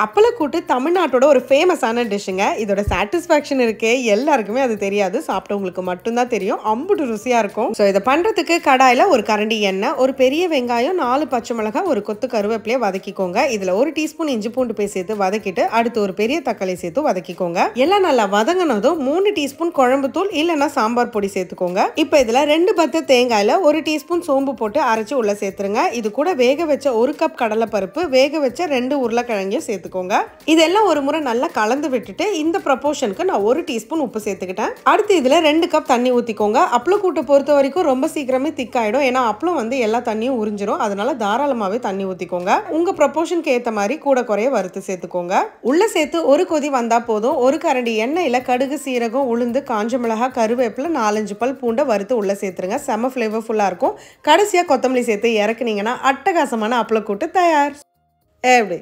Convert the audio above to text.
அப்பளக்கூட்டு தமிழ்நாட்டோட ஒரு ஃபேமஸான டிஷ்ஷுங்க. இதோட சாட்டிஸ்ஃபேக்ஷன் இருக்கே எல்லாருக்குமே அது தெரியாது. சாப்பிட்டவங்களுக்கு மட்டும்தான் தெரியும். அம்புட்டு ருசியாக இருக்கும். ஸோ இதை பண்ணுறதுக்கு கடாயில் ஒரு கரண்டி எண்ணெய், ஒரு பெரிய வெங்காயம், 4 பச்சை மிளகாய், ஒரு கொத்து கருவேப்பிலையை வதக்கிக்கோங்க. இதில் 1 டீஸ்பூன் இஞ்சி பூண்டு பேஸ்ட் சேர்த்து வதக்கிட்டு அடுத்து ஒரு பெரிய தக்காளி சேர்த்து வதக்கிக்கோங்க. எல்லாம் நல்லா வதங்கினதும் 3 டீஸ்பூன் குழம்பு தூள் இல்லைன்னா சாம்பார் பொடி சேர்த்துக்கோங்க. இப்போ இதில் 2 பத்து தேங்காயில் 1 டீஸ்பூன் சோம்பு போட்டு அரைச்சி உள்ள சேர்த்துருங்க. இது கூட வேக வச்ச 1 கப் கடலைப்பருப்பு, வேக வச்ச 2 உருளைக்கிழங்கையும் சேர்த்துக்கோங்க. இதெல்லாம் ஒரு முறை நல்லா கலந்து விட்டுட்டு இந்த ப்ரொபோர்ஷனுக்கு நான் 1 டீஸ்பூன் உப்பு சேர்த்துக்கிட்டேன். அடுத்து இதில் 2 கப் தண்ணி ஊற்றிக்கோங்க. அப்பளம் கூட்டை பொறுத்த வரைக்கும் ரொம்ப சீக்கிரமே திக்காயிடும். ஏன்னா அப்பளம் வந்து எல்லா தண்ணியும் உறிஞ்சிரும். அதனால தாராளமாகவே தண்ணி ஊற்றிக்கோங்க. உங்கள் ப்ரொபோர்ஷனுக்கு ஏற்ற மாதிரி கூட குறைய வறுத்து சேர்த்துக்கோங்க. உள்ள சேர்த்து ஒரு கொதி வந்தால் போதும். ஒரு கரண்டி எண்ணெயில் கடுகு, சீரகம், உளுந்து, காஞ்ச மிளகாய், கருவேப்பிலை, 4-5 பல் பூண்டை வறுத்து உள்ள சேர்த்துருங்க. செம்ம ஃப்ளேவர்ஃபுல்லாக இருக்கும். கடைசியாக கொத்தமல்லி சேர்த்து இறக்குனீங்கன்னா அட்டகாசமான அப்பளக்கூட்டு தயார். எப்படி?